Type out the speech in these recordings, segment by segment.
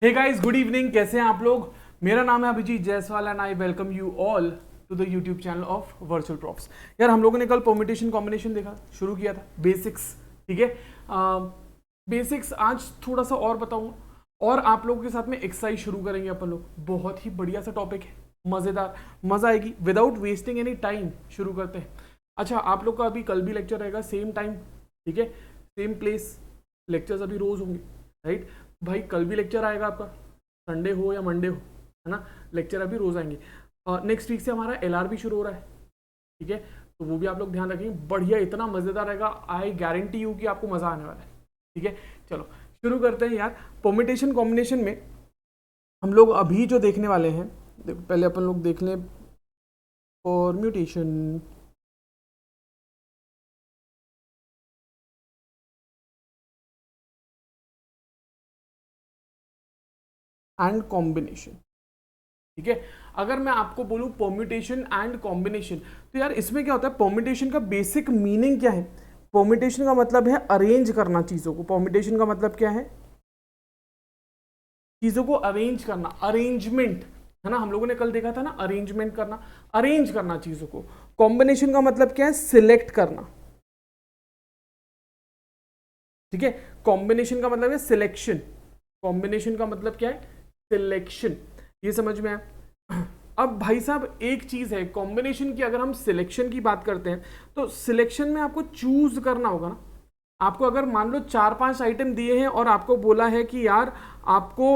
Hey guys, good evening. कैसे हैं आप लोग? मेरा नाम है Abhijeet Jaiswal and I welcome you all to the YouTube channel of Virtual Profs. यार, हम लोगों ने कल परम्यूटेशन कॉम्बिनेशन देखा, शुरू किया था बेसिक्स। ठीक है, बेसिक्स आज थोड़ा सा और बताऊंगा और आप लोगों के साथ में एक्सरसाइज शुरू करेंगे अपन लोग। बहुत ही बढ़िया सा टॉपिक है, मजेदार, मजा आएगी। विदाउट वेस्टिंग एनी टाइम शुरू करते हैं। अच्छा, आप लोग का अभी कल भी लेक्चर रहेगा, सेम टाइम, ठीक है, सेम प्लेस। लेक्चर्स अभी रोज होंगे, राइट भाई? कल भी लेक्चर आएगा आपका, संडे हो या मंडे हो, है ना? लेक्चर अभी रोज आएंगे। नेक्स्ट वीक से हमारा एलआर भी शुरू हो रहा है, ठीक है, तो वो भी आप लोग ध्यान रखेंगे। बढ़िया, इतना मजेदार रहेगा, आई गारंटी यू कि आपको मजा आने वाला है। ठीक है, चलो शुरू करते हैं यार। परम्यूटेशन कॉम्बिनेशन में हम लोग अभी जो देखने वाले हैं, देखो पहले अपन लोग देख लें परम्यूटेशन। एंड कॉम्बिनेशन, ठीक है। अगर मैं आपको बोलूं परम्यूटेशन एंड कॉम्बिनेशन, तो यार इसमें क्या होता है? परम्यूटेशन का बेसिक मीनिंग क्या है? परम्यूटेशन का मतलब है अरेंज करना चीजों को। परम्यूटेशन का मतलब क्या है? चीजों को अरेंज करना, अरेंजमेंट, है ना? हम लोगों ने कल देखा था ना, अरेंजमेंट करना, अरेंज करना चीजों को। कॉम्बिनेशन का मतलब क्या है? सिलेक्ट करना, ठीक है। कॉम्बिनेशन का मतलब है सिलेक्शन। कॉम्बिनेशन का मतलब क्या है? सिलेक्शन। ये समझ में आया? अब भाई साहब, एक चीज है कॉम्बिनेशन की, अगर हम सिलेक्शन की बात करते हैं तो सिलेक्शन में आपको चूज करना होगा ना। आपको अगर मान लो 4-5 आइटम दिए हैं और आपको बोला है कि यार आपको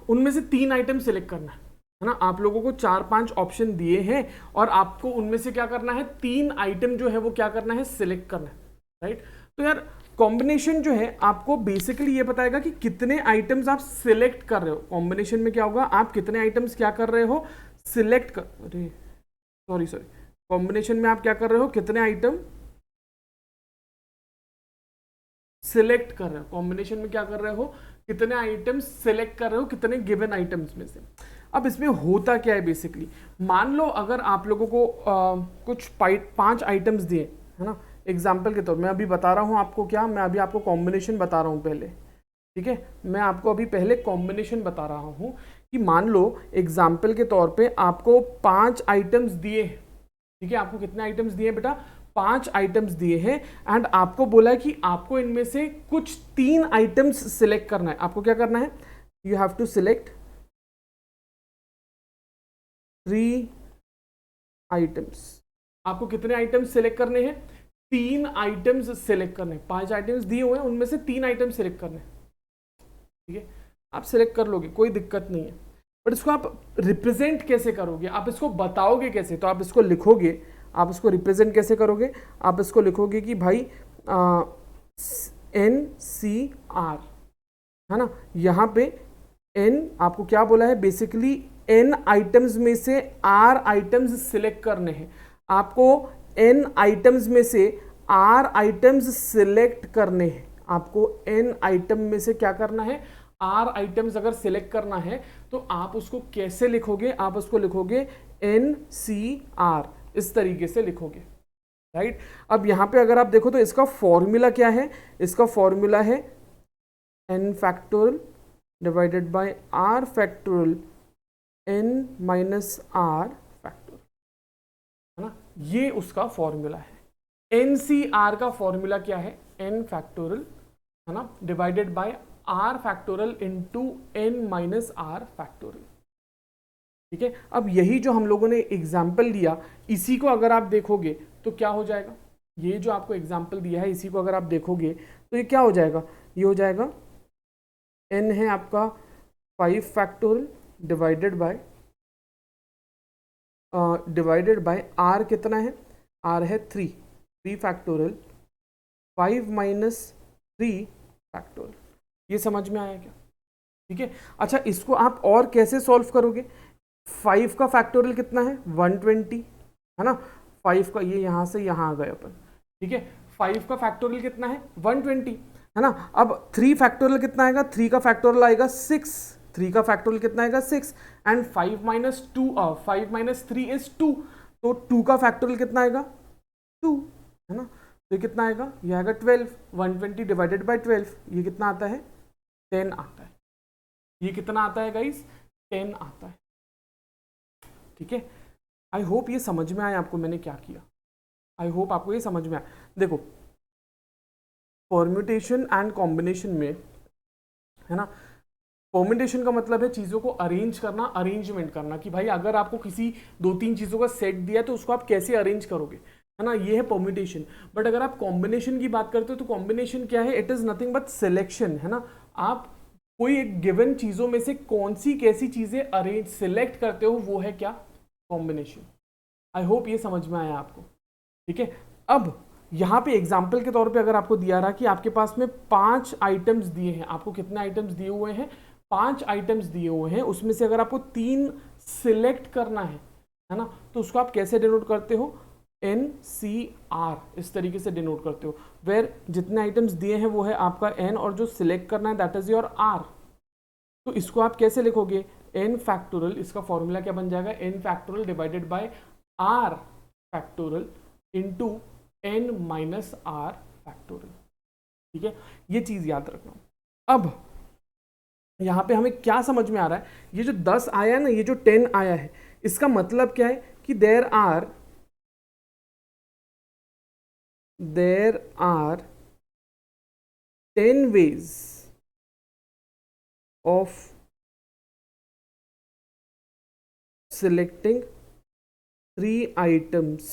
उनमें से 3 आइटम सिलेक्ट करना है ना? आप लोगों को 4-5 ऑप्शन दिए हैं और आपको उनमें से क्या करना है? 3 आइटम जो है वो क्या करना है? सिलेक्ट करना है, राइट? तो यार कॉम्बिनेशन जो है आपको बेसिकली ये बताएगा कि कितने आइटम्स आप सिलेक्ट कर रहे हो। कॉम्बिनेशन में क्या होगा? आप कितने आइटम्स क्या कर रहे हो? सिलेक्ट कर, अरे सॉरी, कॉम्बिनेशन में आप क्या कर रहे हो? कितने आइटम सिलेक्ट कर रहे हो। कॉम्बिनेशन में क्या कर रहे हो? कितने आइटम्स सिलेक्ट कर रहे हो, कितने गिवन आइटम्स में से। अब इसमें होता क्या है बेसिकली? मान लो अगर आप लोगों को कुछ 5 आइटम्स दिए, है ना? एग्जाम्पल के तौर मैं अभी बता रहा हूं आपको, क्या मैं अभी आपको कॉम्बिनेशन बता रहा हूं पहले, ठीक है। मैं आपको अभी पहले कॉम्बिनेशन बता रहा हूं कि मान लो एग्जाम्पल के तौर पे आपको 5 आइटम्स दिए, ठीक है। आपको कितने आइटम्स दिए बेटा? 5 आइटम्स दिए हैं एंड आपको बोला है कि आपको इनमें से कुछ 3 आइटम्स सिलेक्ट करना है। आपको क्या करना है? You have to select 3 items. आपको कितने आइटम्स सिलेक्ट करने हैं? 3 आइटम्स सिलेक्ट करने हैं। 5 आइटम्स दिए हुए हैं, उनमें से 3 आइटम्स सिलेक्ट करने हैं, ठीक है। आप सिलेक्ट कर लोगे, कोई दिक्कत नहीं है, बट इसको आप रिप्रेजेंट कैसे करोगे? आप इसको बताओगे कैसे? तो आप इसको लिखोगे। आप इसको रिप्रेजेंट कैसे करोगे? आप इसको लिखोगे कि भाई NCR, है ना? यहाँ पे N आपको क्या बोला है? बेसिकली N आइटम्स में से R आइटम्स सिलेक्ट करने हैं। आपको N आइटम्स में से R आइटम्स सिलेक्ट करने हैं। आपको N आइटम में से क्या करना है? R आइटम्स अगर सिलेक्ट करना है तो आप उसको कैसे लिखोगे? आप उसको लिखोगे NCR, इस तरीके से लिखोगे, राइट? अब यहां पे अगर आप देखो तो इसका फॉर्मूला क्या है? इसका फॉर्मूला है n factorial divided bye r factorial n minus r factorial, है ना? ये उसका फॉर्मूला है। NCR का फॉर्मूला क्या है? n फैक्टोरियल, है ना, divided by r factorial into n minus r factorial, ठीक है। अब यही जो हम लोगों ने एग्जाम्पल दिया, इसी को अगर आप देखोगे तो क्या हो जाएगा? ये जो आपको एग्जाम्पल दिया है, इसी को अगर आप देखोगे तो ये क्या हो जाएगा? ये हो जाएगा n है आपका 5 फैक्टोरियल डिवाइडेड बाय r कितना है? r है 3 फैक्टोरियल 5 माइनस 3 फैक्टोरियल। ये समझ में आया क्या? ठीक है। अच्छा, इसको आप और कैसे सॉल्व करोगे? 5 का फैक्टोरियल कितना है? 120, है ना? 5 का, ये यहां से यहां आ गए अपन, ठीक है। 5 का फैक्टोरियल कितना है? 120, है ना? अब 3 फैक्टोरियल कितना आएगा? 3 का फैक्टोरियल आएगा 6। 3 का फैक्टोरियल कितना आएगा? 6 एंड 5 माइनस 2, 5 माइनस 3 इज 2, तो 2 का फैक्टोरियल कितना आएगा? 2, है ना? तो ये कितना आएगा, ये आएगा 12, 120 डिवाइडेड बाय 12, ये कितना आता है, 10 आता है। ये कितना आता है गाइस, 10 आता है। ठीक है, आई होप ये समझ में आया आपको मैंने क्या किया, आई होप आपको ये समझ में आया। देखो परम्यूटेशन एंड कॉम्बिनेशन में, है ना, परम्यूटेशन का मतलब है चीज़ों को अरेंज करना, अरेंजमेंट करना, कि भाई अगर आपको किसी 2-3 चीज़ों का सेट दिया तो उसको आप कैसे अरेंज करोगे, है ना, ये है परम्यूटेशन। बट अगर आप कॉम्बिनेशन की बात करते हो तो कॉम्बिनेशन क्या है, it is nothing but selection, है ना। आप कोई एक गिवन चीज़ों में से कौन सी कैसी चीज़ें अरेंज सिलेक्ट करते हो, वो है क्या, कॉम्बिनेशन। आई होप ये समझ में आया आपको। ठीक है, अब यहाँ पे एग्जाम्पल के तौर पे अगर आपको दिया रहा कि आपके पास में 5 आइटम्स दिए हैं, आपको कितने आइटम्स दिए हुए हैं, 5 आइटम्स दिए हुए हैं, उसमें से अगर आपको 3 सिलेक्ट करना है ना, तो उसको आप कैसे डिनोट करते हो, NCR, इस तरीके से डिनोट करते हो, वेर जितने आइटम्स दिए हैं वो है आपका N और जो सिलेक्ट करना है दैट इज योर R। तो इसको आप कैसे लिखोगे, N फैक्टोरियल, इसका फॉर्मूला क्या बन जाएगा, N factorial divided bye R factorial into N minus R factorial. ठीक है, ये चीज याद रखना। अब यहां पे हमें क्या समझ में आ रहा है, ये जो 10 आया है ना, ये जो 10 आया है, इसका मतलब क्या है कि there are 10 ways of selecting 3 items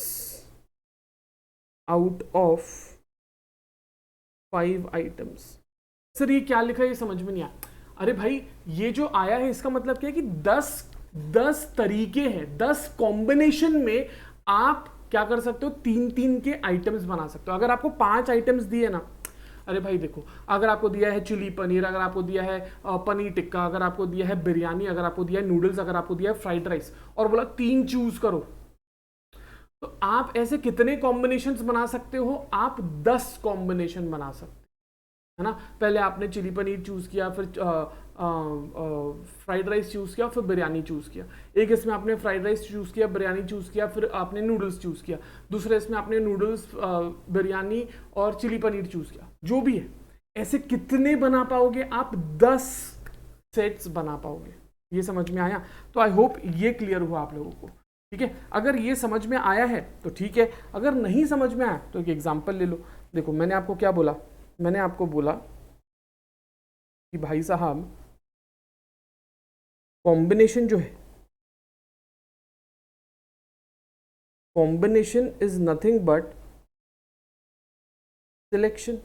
out of 5 items। Sir ये क्या लिखा है, ये समझ में नहीं आया। अरे भाई ये जो आया है इसका मतलब क्या है कि 10 तरीके हैं, 10 कॉम्बिनेशन में आप क्या कर सकते हो, 3-3 के आइटम्स बना सकते हो। अगर आपको 5 आइटम्स दिए ना, अरे भाई देखो, अगर आपको दिया है चिली पनीर, अगर आपको दिया है पनीर टिक्का, अगर आपको दिया है बिरयानी, अगर आपको दिया है नूडल्स, अगर आपको दिया है फ्राइड राइस, और बोला 3 चूज करो, तो आप ऐसे कितने कॉम्बिनेशंस बना सकते हो, आप 10 कॉम्बिनेशन बना सकते हो, है ना। पहले आपने चिली पनीर चूज किया, फिर फ्राइड राइस चूज किया, फिर बिरयानी चूज किया। एक इसमें आपने फ्राइड राइस चूज किया, बिरयानी चूज किया, फिर आपने नूडल्स चूज किया। दूसरे इसमें आपने नूडल्स, बिरयानी और चिली पनीर चूज किया। जो भी है, ऐसे कितने बना पाओगे आप, 10 सेट्स बना पाओगे। ये समझ में आया? तो आई होप ये क्लियर हुआ आप लोगों को। ठीक है, अगर ये समझ में आया है तो ठीक है, अगर नहीं समझ में आया तो एक एग्जाम्पल ले लो। देखो मैंने आपको क्या बोला, मैंने आपको बोला कि भाई साहब कॉम्बिनेशन जो है, combination is nothing but selection.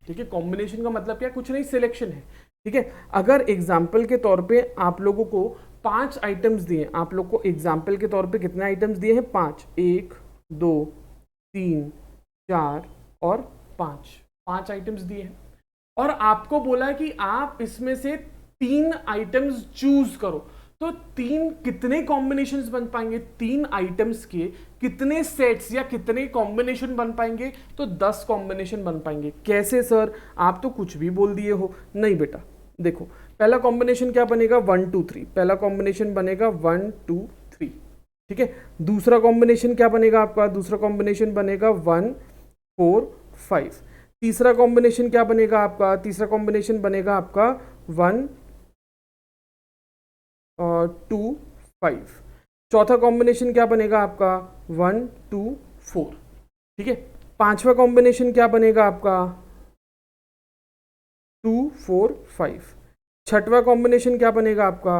ठीक है, कॉम्बिनेशन का मतलब क्या, कुछ नहीं, सिलेक्शन है। ठीक है, अगर एग्जाम्पल के तौर पे आप लोगों को 5 आइटम्स दिए, आप लोग को एग्जाम्पल के तौर पे कितने आइटम्स दिए हैं, 5, 1 2 3 4 और 5 आइटम्स दिए हैं, और आपको बोला है कि आप इसमें से 3 आइटम्स चूज करो। तो 3 कितने कॉम्बिनेशंस बन पाएंगे, 3 आइटम्स के कितने सेट्स या कितने कॉम्बिनेशन बन पाएंगे, तो 10 कॉम्बिनेशन बन पाएंगे। कैसे सर, आप तो कुछ भी बोल दिए हो। नहीं बेटा, देखो पहला कॉम्बिनेशन क्या बनेगा, 1 2 3, पहला कॉम्बिनेशन बनेगा 1 2 3। ठीक है, दूसरा कॉम्बिनेशन क्या बनेगा आपका, दूसरा कॉम्बिनेशन बनेगा 1 4 5। तीसरा कॉम्बिनेशन क्या बनेगा आपका, तीसरा कॉम्बिनेशन बनेगा आपका 1 2 5। चौथा कॉम्बिनेशन क्या बनेगा आपका 1 2 4। ठीक है, पांचवा कॉम्बिनेशन क्या बनेगा आपका 2 4 5। छठवा कॉम्बिनेशन क्या बनेगा आपका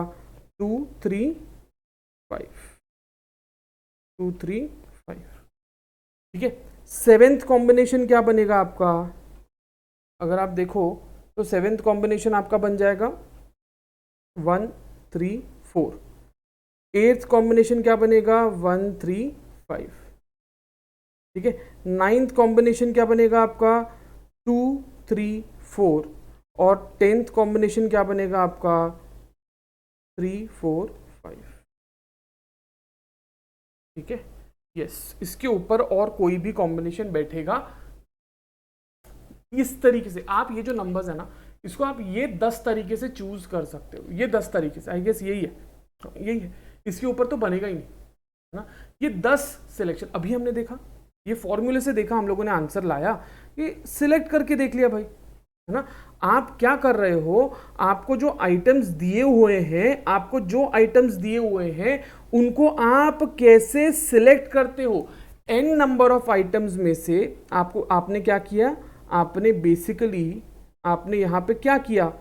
2 3 5, 2 3 5। ठीक है, सेवेंथ कॉम्बिनेशन क्या बनेगा आपका, अगर आप देखो तो सेवेंथ कॉम्बिनेशन आपका बन जाएगा 1 3 4। एट्थ कॉम्बिनेशन क्या बनेगा 1 3 5। ठीक है, नाइन्थ कॉम्बिनेशन क्या बनेगा आपका 2 3 4, और 10th कॉम्बिनेशन क्या बनेगा आपका 3 4 5। ठीक है, यस, इसके ऊपर और कोई भी कॉम्बिनेशन बैठेगा इस तरीके से। आप ये जो नंबर्स है ना, इसको आप ये 10 तरीके से चूज कर सकते हो, ये 10 तरीके से, आई गेस यही है, इसके ऊपर तो बनेगा ही नहीं, है ना। ये 10 सिलेक्शन अभी हमने देखा, ये फॉर्मूले से देखा हम लोगों ने आंसर लाया, ये सिलेक्ट करके देख लिया भाई, है ना। आप क्या कर रहे हो, आपको जो आइटम्स दिए हुए हैं उनको आप कैसे सिलेक्ट करते हो। n नंबर ऑफ आइटम्स में से आपने क्या किया, आपने बेसिकली आपने यहां पे क्या किया,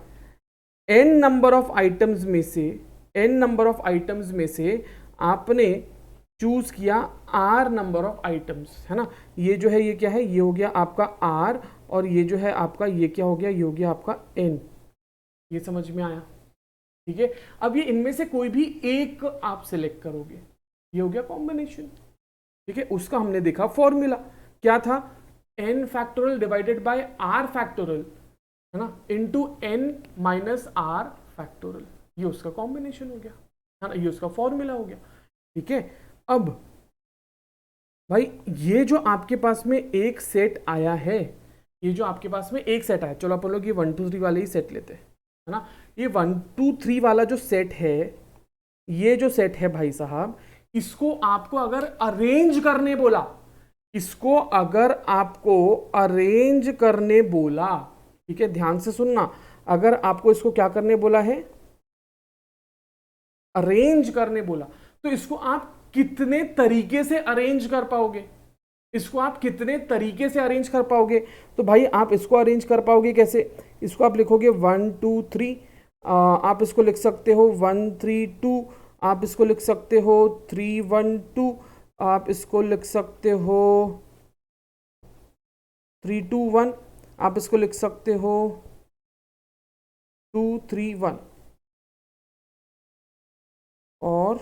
n नंबर ऑफ आइटम्स में से आपने चूज किया r नंबर ऑफ आइटम्स, है ना। ये जो है ये क्या है, ये हो गया आपका r, और ये जो है आपका ये क्या हो गया, ये हो गया आपका n। ये समझ में आया, ठीक है। अब ये इनमें से कोई भी एक आप सिलेक्ट करोगे, ये हो गया कॉम्बिनेशन, ठीक है। उसका हमने देखा फॉर्मूला क्या था, n factorial divided bye r factorial, है ना, into n minus r factorial, ये उसका कॉम्बिनेशन हो गया, है ना, ये उसका फॉर्मूला हो गया, ठीक है। अब भाई ये जो आपके पास में एक सेट आया है, चलो अपन लोग ये 1 2 3 वाले ही सेट लेते हैं, है ना। ये 1 2 3 वाला जो सेट है, ये जो सेट है भाई साहब, इसको आपको अगर अरेंज करने बोला, ठीक है, ध्यान से सुनना, अगर आपको इसको क्या करने बोला है, अरेंज करने बोला, तो इसको आप कितने तरीके से अरेंज कर पाओगे, तो भाई आप इसको अरेंज कर पाओगे कैसे, इसको आप लिखोगे 1 2 3, आप इसको लिख सकते हो 1 3 2, आप इसको लिख सकते हो 3 1 2, आप इसको लिख सकते हो 3 2 1, आप इसको लिख सकते हो 2 3 1, और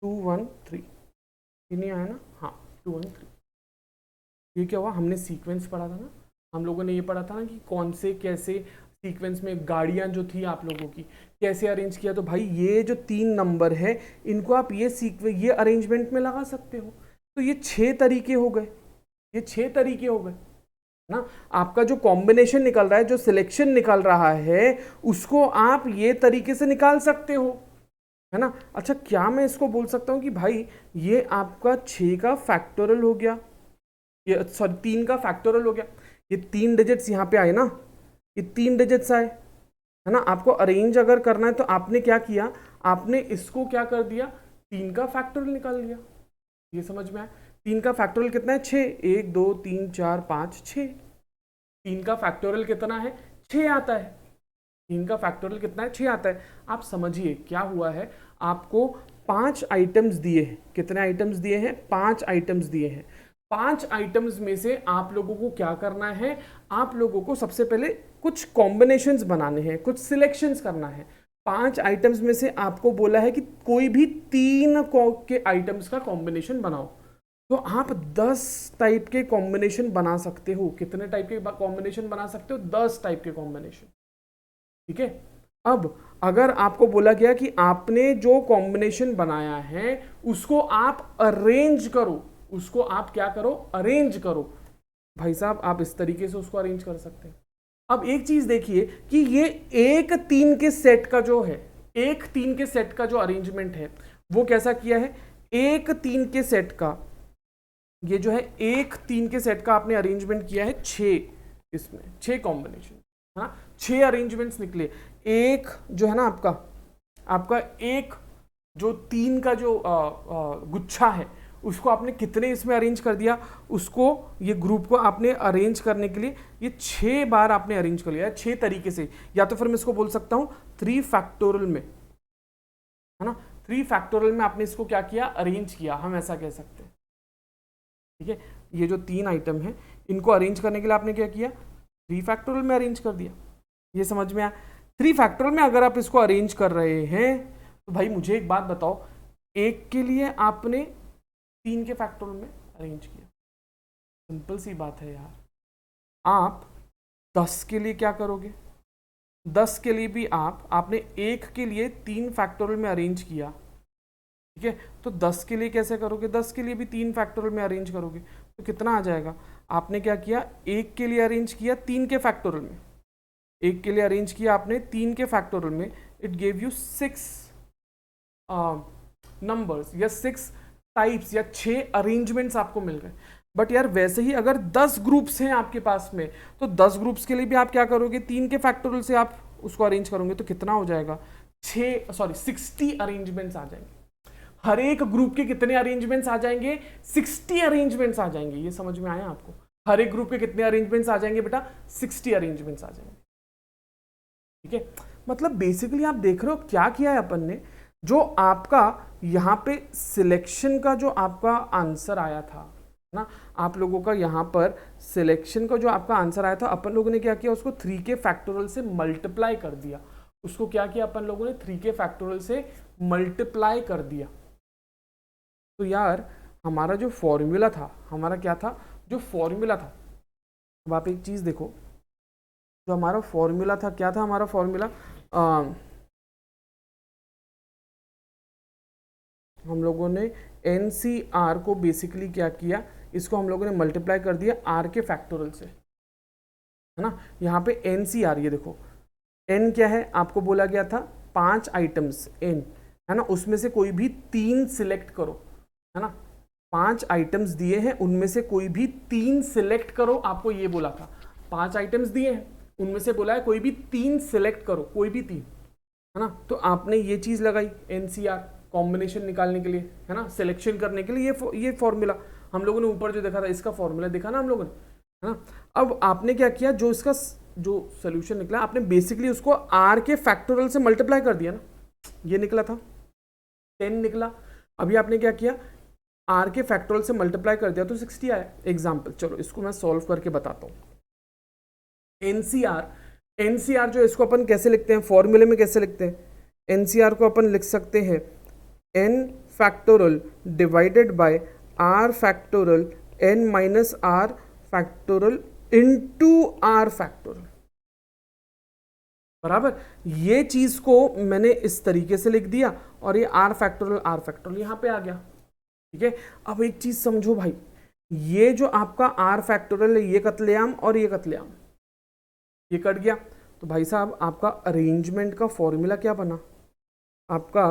2 1 3, ये नहीं आया ना, हाँ 2 1 3। ये क्या हुआ, हमने सीक्वेंस पढ़ा था ना, हम लोगों ने ये पढ़ा था ना कि कौन से कैसे सीक्वेंस में गाड़ियां जो थी आप लोगों की कैसे अरेंज किया। तो भाई ये जो 3 नंबर है, इनको आप ये अरेंजमेंट में लगा सकते हो। तो ये 6 तरीके हो गए, ना। आपका जो कॉम्बिनेशन निकल रहा है, जो सिलेक्शन निकल रहा है, उसको आप ये तरीके से निकाल सकते हो, है ना। अच्छा, क्या मैं इसको बोल सकता हूं कि भाई ये आपका 6 का फैक्टोरियल हो गया, ये सॉरी 3 का फैक्टोरियल हो गया, ये 3 डिजिट्स यहाँ पे आए ना, ये 3 डिजिट्स आए, है ना। आपको अरेंज अगर करना है तो आपने क्या किया, आपने इसको क्या कर दिया, 3 का फैक्टोरियल निकाल लिया। ये समझ में आया, 3 का फैक्टोरियल कितना है, 6, 1 2 3 4 5 6, 3 का फैक्टोरियल कितना है, 6 आता है, 3 का फैक्टोरियल कितना है, 6 आता है। आप समझिए क्या हुआ है, आपको 5 आइटम्स दिए हैं, कितने आइटम्स दिए हैं, 5 आइटम्स दिए हैं। 5 आइटम्स में से आप लोगों को क्या करना है, आप लोगों को सबसे पहले कुछ कॉम्बिनेशंस बनाने हैं, कुछ सिलेक्शंस करना है। 5 आइटम्स में से आपको बोला है कि कोई भी 3 के आइटम्स का कॉम्बिनेशन बनाओ, तो आप 10 टाइप के कॉम्बिनेशन बना सकते हो। कितने टाइप के कॉम्बिनेशन बना सकते हो, 10 टाइप के कॉम्बिनेशन, ठीक है। अब अगर आपको बोला गया कि आपने जो कॉम्बिनेशन बनाया है उसको आप अरेंज करो, उसको आप क्या करो, अरेंज करो, भाई साहब आप इस तरीके से उसको अरेंज कर सकते हैं। अब एक चीज देखिए कि ये 1 3 के सेट का जो है, 1 3 के सेट का जो अरेंजमेंट है वो कैसा किया है, 1 3 के सेट का, ये जो है 1 3 के सेट का आपने अरेंजमेंट किया है 6, इसमें 6 कॉम्बिनेशन, हाँ 6 अरेंजमेंट्स निकले। एक जो है ना आपका एक जो 3 का जो गुच्छा है उसको आपने कितने इसमें अरेंज कर दिया, उसको ये ग्रुप को आपने अरेंज करने के लिए ये 6 बार आपने अरेंज कर लिया, 6 तरीके से। या तो फिर मैं इसको बोल सकता हूं 3 फैक्टोरियल में, है ना, 3 फैक्टोरियल में आपने इसको क्या किया, अरेंज किया, हम ऐसा कह सकते हैं, ठीक है। ये जो 3 आइटम है इनको अरेंज करने के लिए आपने क्या किया, 3 फैक्टोरियल में अरेंज कर दिया। ये समझ में आया। 3 फैक्टोरियल में अगर आप इसको अरेंज कर रहे हैं तो भाई मुझे एक बात बताओ, 1 के लिए आपने 3 के फैक्टोरियल में अरेंज किया, सिंपल सी बात है यार। आप 10 के लिए क्या करोगे, 10 के लिए भी आपने 1 के लिए 3 फैक्टोरियल में अरेंज किया, ठीक है। तो 10 के लिए कैसे करोगे, 10 के लिए भी 3 फैक्टोरियल में अरेंज करोगे, तो कितना आ जाएगा। आपने क्या किया, 1 के लिए अरेंज किया 3 के फैक्टोरियल में, 1 के लिए अरेंज किया आपने 3 के फैक्टोरियल में, इट गेव यू 6 नंबर्स या 6 टाइप्स या 6 अरेंजमेंट्स आपको मिल गए। बट यार वैसे ही अगर 10 ग्रुप्स हैं आपके पास में, तो 10 ग्रुप्स के लिए भी आप क्या करोगे, 3 के फैक्टोरियल से आप उसको अरेंज करोगे, तो कितना हो जाएगा, 60 अरेंजमेंट्स आ जाएंगे। हर एक ग्रुप के कितने अरेंजमेंट्स आ जाएंगे, 60 अरेंजमेंट्स आ जाएंगे। ये समझ में आया आपको? हर एक ग्रुप के कितने अरेंजमेंट्स आ जाएंगे बेटा, 60 अरेंजमेंट्स आ जाएंगे। ठीक है, मतलब बेसिकली आप देख रहे हो क्या किया है अपन ने, जो आपका यहाँ पे सिलेक्शन का जो आपका आंसर आया था ना, आप लोगों का यहाँ पर सिलेक्शन का जो आपका आंसर आया था, अपन लोगों ने क्या किया, उसको 3 के फैक्टोरियल से मल्टीप्लाई कर दिया। उसको क्या किया अपन लोगों ने, 3 के फैक्टोरियल से मल्टीप्लाई कर दिया। तो यार हमारा जो फॉर्मूला था, हमारा क्या था, जो फॉर्मूला था, अब आप एक चीज देखो, जो हमारा फॉर्मूला था, क्या था हमारा फॉर्मूला, हम लोगों ने NCR को बेसिकली क्या किया, इसको हम लोगों ने मल्टीप्लाई कर दिया R के फैक्टोरियल से, है ना। यहाँ पे NCR, ये देखो N क्या है, आपको बोला गया था 5 आइटम्स N, है ना, उसमें से कोई भी 3 सिलेक्ट करो, है ना। 5 आइटम्स दिए हैं, उनमें से कोई भी 3 सिलेक्ट करो, आपको ये बोला था। 5 आइटम्स दिए हैं, उनमें से बोला है कोई भी 3 सिलेक्ट करो, कोई भी 3, है ना। तो आपने ये चीज लगाई NCR कॉम्बिनेशन निकालने के लिए, है ना, सिलेक्शन करने के लिए। ये फॉर्मूला हम लोगों ने ऊपर जो देखा था, इसका फॉर्मूला देखा ना हम लोगों ने, है ना। अब आपने क्या किया, जो इसका जो सोल्यूशन निकला, आपने बेसिकली उसको R के फैक्टोरियल से मल्टीप्लाई कर दिया ना, ये निकला था 10 निकला। अभी आपने क्या किया, R के फैक्टोरियल से मल्टीप्लाई कर दिया तो 60 आया। एग्जाम्पल, चलो इसको मैं सॉल्व करके बताता हूँ। NCR जो, इसको अपन कैसे लिखते हैं, फॉर्मूले में कैसे लिखते हैं, NCR को अपन लिख सकते हैं n factorial divided bye R factorial n minus R factorial into R factorial, बराबर। ये चीज को मैंने इस तरीके से लिख दिया और ये R फैक्टोरियल यहां पे आ गया। ठीक है, अब एक चीज समझो भाई, ये जो आपका R फैक्टोरियल है, ये कत्लेआम और ये कत्लेआम, ये कट गया। तो भाई साहब आपका अरेंजमेंट का फॉर्मूला क्या बना, आपका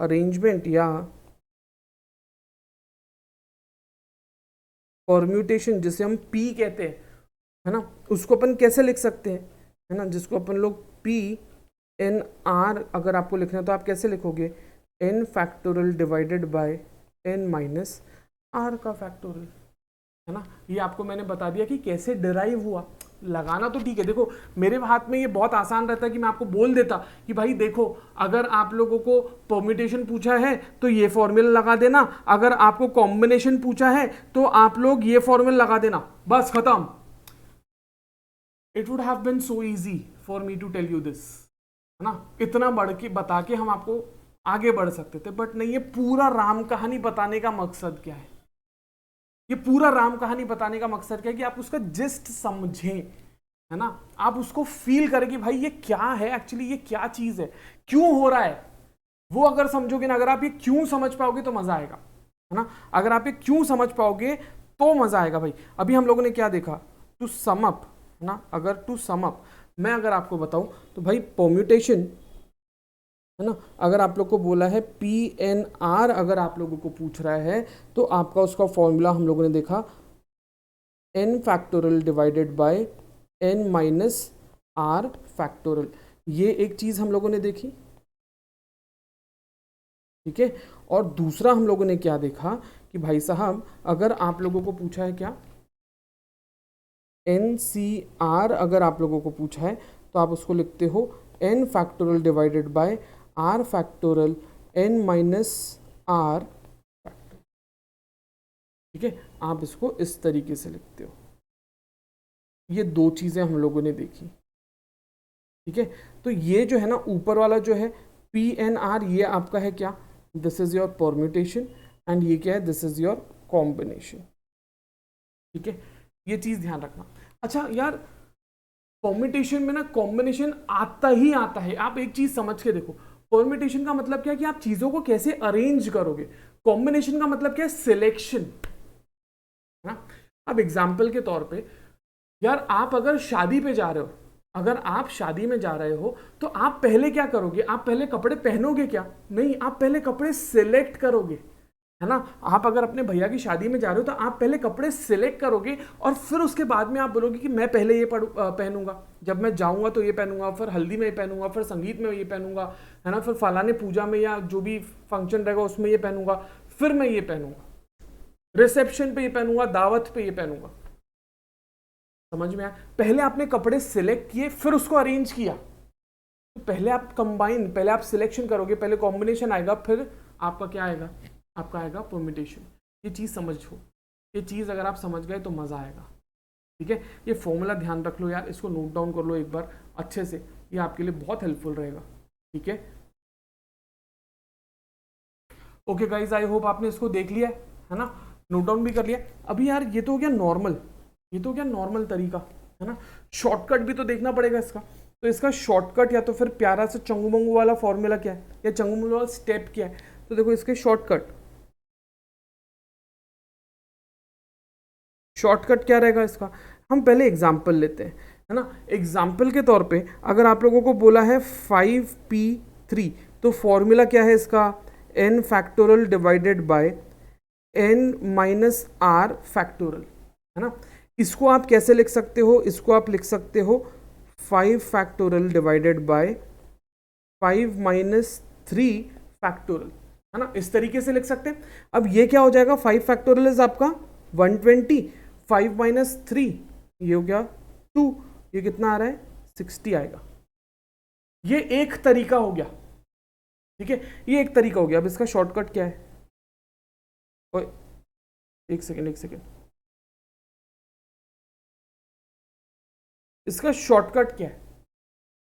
अरेंजमेंट या परम्यूटेशन, जिसे हम P कहते हैं, है ना, उसको अपन कैसे लिख सकते हैं, है ना, जिसको अपन लोग PNR अगर आपको लिखना है तो आप कैसे लिखोगे, n factorial divided by n minus R का फैक्टोरियल, है ना। ये आपको मैंने बता दिया कि कैसे डिराइव हुआ। लगाना तो ठीक है, देखो मेरे हाथ में ये बहुत आसान रहता है कि मैं आपको बोल देता कि भाई देखो, अगर आप लोगों को परम्यूटेशन पूछा है तो ये फॉर्मूला लगा देना, अगर आपको कॉम्बिनेशन पूछा है तो आप लोग ये फॉर्मूला लगा देना, बस खत्म। It would have been so easy for me to tell you this, है ना, इतना बढ़ के बता के हम आपको आगे बढ़ सकते थे, बट नहीं। ये पूरा राम कहानी बताने का मकसद क्या है, ये पूरा राम कहानी बताने का मकसद क्या है कि आप उसका जिस्ट समझें, है ना, आप उसको फील करें कि भाई ये क्या है एक्चुअली, ये क्या चीज है, क्यों हो रहा है, वो अगर समझोगे ना, अगर आप ये क्यों समझ पाओगे तो मजा आएगा, है ना। अगर आप ये क्यों समझ पाओगे तो मजा आएगा भाई। अभी हम लोगों ने क्या देखा, टू सम अप, है ना, अगर टू सम अप मैं अगर आपको बताऊं तो भाई परम्यूटेशन, है ना, अगर आप लोग को बोला है PNR, अगर आप लोगों को पूछ रहा है तो आपका उसका फॉर्मूला हम लोगों ने देखा n factorial divided by n minus R factorial, ये एक चीज हम लोगों ने देखी। ठीक है, और दूसरा हम लोगों ने क्या देखा कि भाई साहब अगर आप लोगों को पूछा है क्या, NCR अगर आप लोगों को पूछा है तो आप उसको लिखते हो n factorial divided bye R factorial n minus R factorial. ठीक है, आप इसको इस तरीके से लिखते हो। ये दो चीजें हम लोगों ने देखी। ठीक है, तो ये जो है ना ऊपर वाला जो है PNR, ये आपका है क्या, this is your permutation, and ये क्या है, दिस इज योर कॉम्बिनेशन। ठीक है, ये चीज ध्यान रखना। अच्छा यार, परम्यूटेशन में ना कॉम्बिनेशन आता ही आता है। आप एक चीज समझ के देखो, परम्यूटेशन का मतलब क्या है कि आप चीजों को कैसे अरेंज करोगे, कॉम्बिनेशन का मतलब क्या है, सिलेक्शन, है ना। अब एग्जाम्पल के तौर पे यार आप अगर शादी पे जा रहे हो, अगर आप शादी में जा रहे हो तो आप पहले क्या करोगे? आप पहले कपड़े पहनोगे क्या? नहीं, आप पहले कपड़े सिलेक्ट करोगे, है ना। आप अगर अपने भैया की शादी में जा रहे हो तो आप पहले कपड़े सिलेक्ट करोगे और फिर उसके बाद में आप बोलोगे कि मैं पहले ये पहनूंगा, जब मैं जाऊंगा तो ये पहनूंगा, फिर हल्दी में ये पहनूंगा, फिर संगीत में ये पहनूंगा, है ना, फिर फलाने पूजा में या जो भी फंक्शन रहेगा उसमें ये पहनूंगा, फिर मैं ये पहनूंगा, रिसेप्शन पे ये पहनूंगा, दावत पे ये पहनूंगा। समझ में आया? पहले आपने कपड़े सिलेक्ट किए फिर उसको अरेंज किया। तो पहले आप कंबाइन, पहले आप सिलेक्शन करोगे, पहले कॉम्बिनेशन आएगा, फिर आपका क्या आएगा? आपका आएगा परम्यूटेशन। ये चीज़ समझो, ये चीज़ अगर आप समझ गए तो मज़ा आएगा। ठीक है, ये फॉर्मूला ध्यान रख लो यार, इसको नोट डाउन कर लो एक बार अच्छे से, ये आपके लिए बहुत हेल्पफुल रहेगा। ठीक है, ओके गाइज, आई होप आपने इसको देख लिया है ना, नोट डाउन भी कर लिया। अभी यार ये तो हो गया नॉर्मल, ये तो हो गया नॉर्मल तरीका, है ना। शॉर्टकट भी तो देखना पड़ेगा इसका। तो इसका शॉर्टकट या तो फिर प्यारा सा चंगू मंगू वाला फॉर्मूला क्या है, या चंगू मंगू वाला स्टेप क्या है? तो देखो इसके शॉर्टकट क्या रहेगा इसका। हम पहले एग्जाम्पल लेते हैं, है ना। एग्जाम्पल के तौर पे अगर आप लोगों को बोला है 5p3, तो फॉर्मूला क्या है इसका? n factorial divided by n minus r factorial, है ना। इसको आप कैसे लिख सकते हो? इसको आप लिख सकते हो 5 factorial divided bye 5 minus 3 factorial, है ना। इस तरीके से लिख सकते हैं। अब ये क्या हो जाएगा? 5 फैक्टोरियल इज आपका 120, 5 माइनस 3 ये हो गया 2, ये कितना आ रहा है? 60 आएगा। ये एक तरीका हो गया, ठीक है, ये एक तरीका हो गया। अब इसका शॉर्टकट क्या है? ओए, एक सेकेंड, इसका शॉर्टकट क्या है?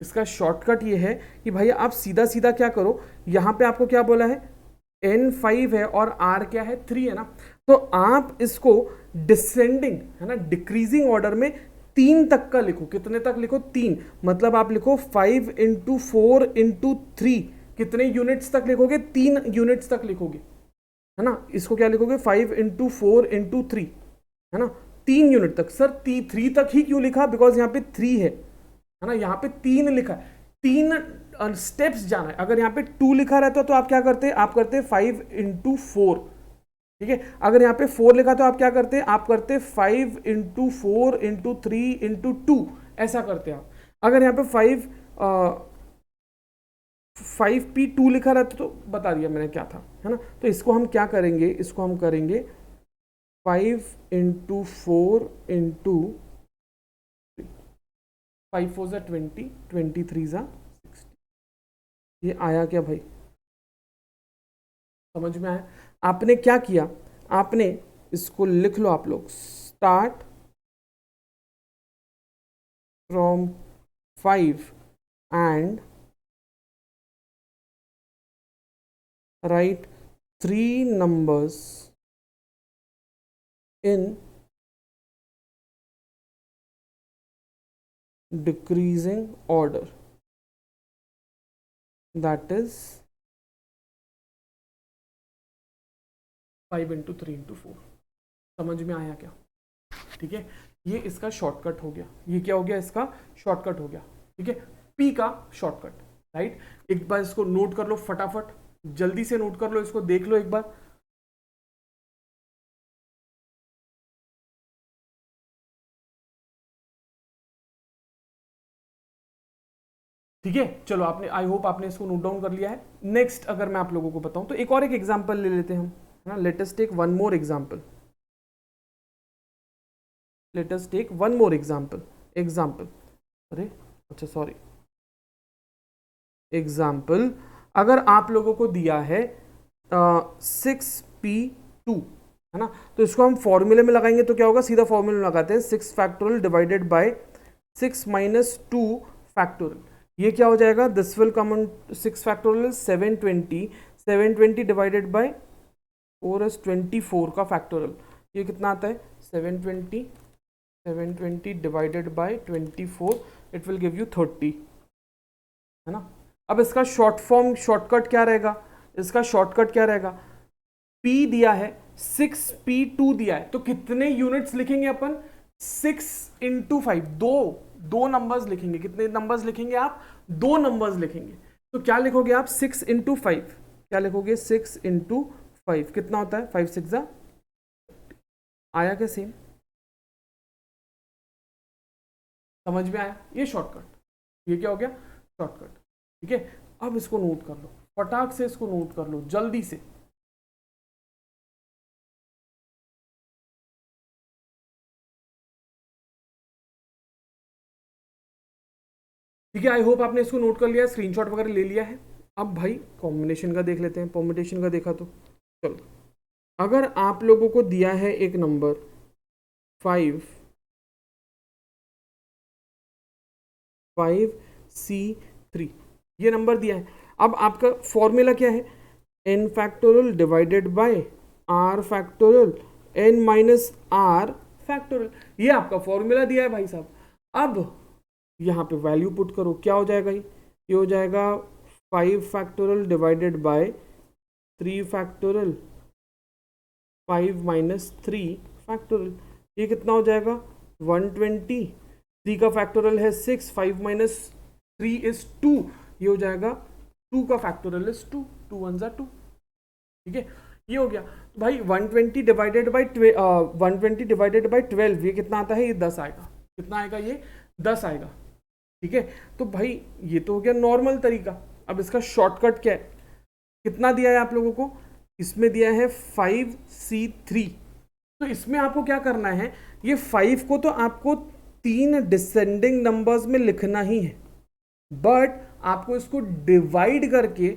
इसका शॉर्टकट ये है कि भाई आप सीधा सीधा क्या करो, यहां पे आपको क्या बोला है? n 5 है और r क्या है? 3 है ना। तो आप इसको डिसेंडिंग, है ना, डिक्रीजिंग ऑर्डर में 3 तक का लिखो। कितने तक लिखो? 3। मतलब आप लिखो 5 इंटू 4 इंटू 3। कितने यूनिट्स तक लिखोगे? 3 यूनिट्स तक लिखोगे, है ना। इसको क्या लिखोगे? 5 इंटू 4 इंटू 3, है ना, 3 यूनिट तक। सर 3 तक ही क्यों लिखा? बिकॉज यहाँ पे 3 है ना, यहाँ पे 3 लिखा है, 3 स्टेप्स जाना है। अगर यहाँ पे 2 लिखा रहता तो आप क्या करते? आप करते 5 इंटू 4, ठीक है। अगर यहाँ पे 4 लिखा तो आप क्या करते? आप करते 5 इंटू 4 इंटू 3 इंटू 2, ऐसा करते आप। अगर यहाँ पे 5p2 लिखा रहता तो बता दिया मैंने क्या था, है ना। तो इसको हम क्या करेंगे? इसको हम करेंगे 5 इंटू 4 इंटू 5 4 ज़ा 20, 23 ज़ा 60। ये आया क्या भाई? समझ में आया? आपने क्या किया? आपने इसको लिख लो आप लोग, start from 5 and right 3 numbers in decreasing order, that is 5 into 3 into 4। समझ में आया क्या? ठीक है, ये इसका शॉर्टकट हो गया। ये क्या हो गया? इसका शॉर्टकट हो गया, ठीक है, पी का शॉर्टकट, राइट। एक बार इसको नोट कर लो फटाफट, जल्दी से नोट कर लो, इसको देख लो एक बार। ठीक है, चलो आपने, आई होप आपने इसको नोट डाउन कर लिया है। नेक्स्ट अगर मैं आप लोगों को बताऊं तो एक और एक एग्जांपल ले लेते हैं हम, है ना। Let us take one more example, let us take one more example, अरे अच्छा सॉरी, एग्जांपल अगर आप लोगों को दिया है 6p2, है ना, तो इसको हम फॉर्मूले में लगाएंगे तो क्या होगा? सीधा फॉर्मूले में लगाते हैं 6 factorial divided bye 6 minus 2 factorial. ये क्या हो जाएगा? This will come on 6 factorial 720 divided by 4s24 का फैक्टोरियल। ये कितना आता है? 720 divided by 24, it will give you 30, है ना। अब इसका शॉर्टकट क्या रहेगा? इसका शॉर्टकट क्या रहेगा? P दिया है, 6p2 दिया है, तो कितने यूनिट्स लिखेंगे अपन? 6 × 5, दो नंबर्स लिखेंगे। कितने नंबर्स लिखेंगे आप? 2 नंबर्स लिखेंगे। तो क्या लिखोगे आप? 6 × 5। क्या लिखोगे? 6 × 5 कितना होता है? 5 6 जा, आया क्या सेम? समझ में आया? ये शॉर्टकट, ये क्या हो गया? शॉर्टकट। ठीक है, अब इसको नोट कर लो, फटाक से इसको नोट कर लो जल्दी से। ठीक है, आई होप आपने इसको नोट कर लिया, स्क्रीनशॉट वगैरह ले लिया है। अब भाई कॉम्बिनेशन का देख लेते हैं। कॉम्बिनेशन का देखा तो चलो, अगर आप लोगों को दिया है एक नंबर 5C3, ये नंबर दिया है। अब आपका फॉर्मूला क्या है? n factorial divided bye r factorial n minus r factorial, ये आपका फॉर्मूला दिया है भाई साहब। अब यहाँ पे वैल्यू पुट करो, क्या हो जाएगा? ये हो जाएगा 5 factorial divided bye 3 factorial 5 minus 3 factorial, ये कितना हो जाएगा? 120। 3 का फैक्टोरियल है 6, 5 माइनस 3 इज 2, ये हो जाएगा 2 का फैक्टोरियल इज 2, 2 1 जा 2। ठीक है, ये हो गया। तो भाई 120 डिवाइडेड बाई 12, ये कितना आता है? ये 10 आएगा। कितना आएगा? ये 10 आएगा। ठीक है, तो भाई ये तो हो गया नॉर्मल तरीका। अब इसका शॉर्टकट क्या है? कितना दिया है आप लोगों को? इसमें दिया है 5C3। तो इसमें आपको क्या करना है? ये 5 को तो आपको 3 डिसेंडिंग नंबर्स में लिखना ही है, बट आपको इसको डिवाइड करके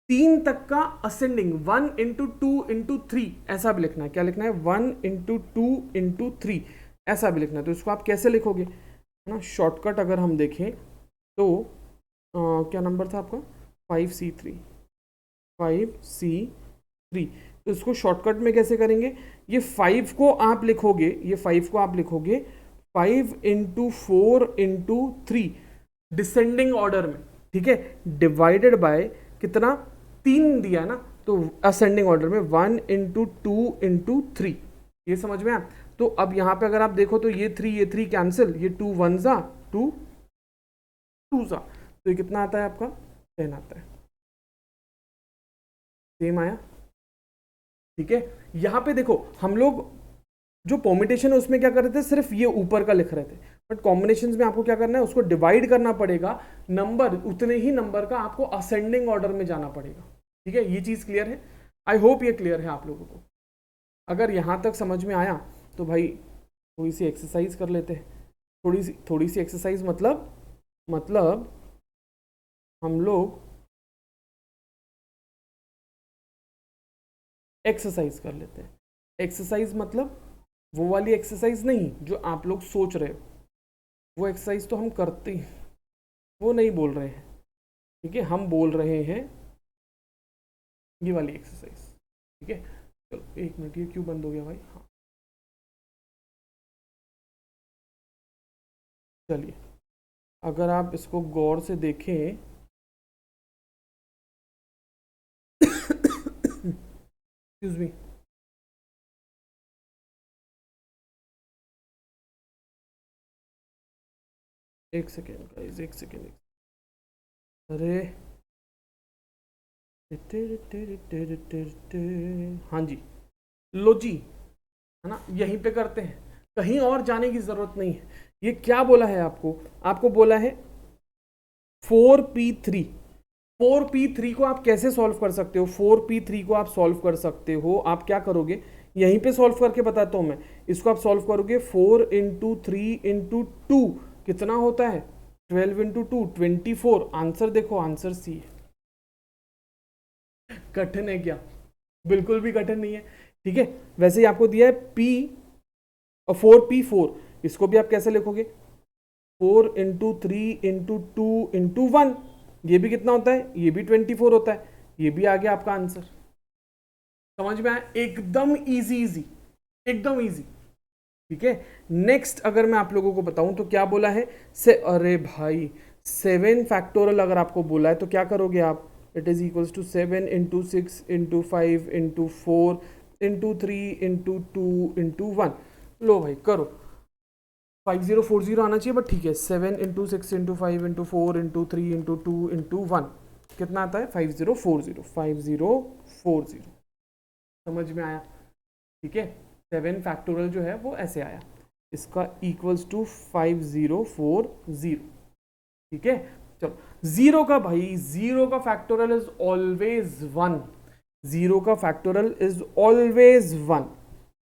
3 तक का असेंडिंग 1 × 2 × 3 ऐसा भी लिखना है। क्या लिखना है? 1 × 2 × 3 ऐसा भी लिखना है। तो इसको आप कैसे लिखोगे? है ना, शॉर्टकट अगर हम देखें तो क्या नंबर था आपका? 5C3। तो इसको शॉर्टकट में कैसे करेंगे? ये 5 को आप लिखोगे, 5 × 4 × 3 डिसेंडिंग ऑर्डर में। ठीक है, डिवाइडेड बाय कितना? 3 दिया है ना, तो असेंडिंग ऑर्डर में 1 × 2 × 3। ये समझ में आया? तो अब यहाँ पे अगर आप देखो तो ये 3 कैंसिल, ये 2 1 जा 2 2 जा, तो ये कितना आता है आपका? 10 आता है। सेम आया? ठीक है, यहाँ पे देखो हम लोग जो परम्यूटेशन है उसमें क्या कर रहे थे? सिर्फ ये ऊपर का लिख रहे थे, बट कॉम्बिनेशंस में आपको क्या करना है? उसको डिवाइड करना पड़ेगा नंबर, उतने ही नंबर का आपको असेंडिंग ऑर्डर में जाना पड़ेगा। ठीक है, ये चीज क्लियर है? आई होप ये क्लियर है आप लोगों को। अगर यहाँ तक समझ में आया तो भाई थोड़ी सी एक्सरसाइज कर लेते हैं। थोड़ी सी एक्सरसाइज मतलब हम लोग एक्सरसाइज कर लेते हैं। एक्सरसाइज मतलब वो वाली एक्सरसाइज नहीं जो आप लोग सोच रहे हो, वो एक्सरसाइज तो हम करते हैं, वो नहीं बोल रहे हैं। ठीक है, हम बोल रहे हैं ये वाली एक्सरसाइज। ठीक है, चलो 1 मिनट, ये क्यों बंद हो गया भाई? हाँ चलिए, अगर आप इसको गौर से देखें एक्सक्यूज मी, एक सेकेंड गाइस, एक सेकेंड। अरे हाँ जी, लो जी, है ना, यहीं पे करते हैं, कहीं और जाने की जरूरत नहीं है। ये क्या बोला है आपको बोला है 4p3। 4p3 को आप कैसे सॉल्व कर सकते हो? 4p3 को आप सॉल्व कर सकते हो, आप क्या करोगे? यहीं पे सॉल्व करके बताता हूं मैं। इसको आप सॉल्व करोगे 4 × 3 × 2 कितना होता है? 12 × 2 24। आंसर देखो, आंसर सी है। कठिन है क्या? बिल्कुल भी कठिन नहीं है। ठीक है, वैसे ही आपको दिया है p 4p4, इसको भी आप कैसे लिखोगे? 4 × 3 × 2 × 1, ये भी कितना होता है? ये भी 24 होता है। ये भी आ गया आपका आंसर। समझ में आया? एकदम इजी, एकदम इजी। ठीक है, नेक्स्ट अगर मैं आप लोगों को बताऊं तो क्या बोला है? अरे भाई 7 फैक्टोरियल अगर आपको बोला है तो क्या करोगे आप? It is equals to 7 × 6 × 5 × 4 × 3 × 2 × 1। लो भाई करो, 5040 आना चाहिए, बट ठीक है, 7 into 6 into 5 into 4 into 3 into 2 into 1 कितना आता है 5040 समझ में आया? ठीक है, 7 फैक्टोरियल जो है वो ऐसे आया, इसका इक्वल्स टू 5040। ठीक है, चलो जीरो का भाई, जीरो का फैक्टोरियल इज ऑलवेज 1, जीरो का फैक्टोरियल इज ऑलवेज 1।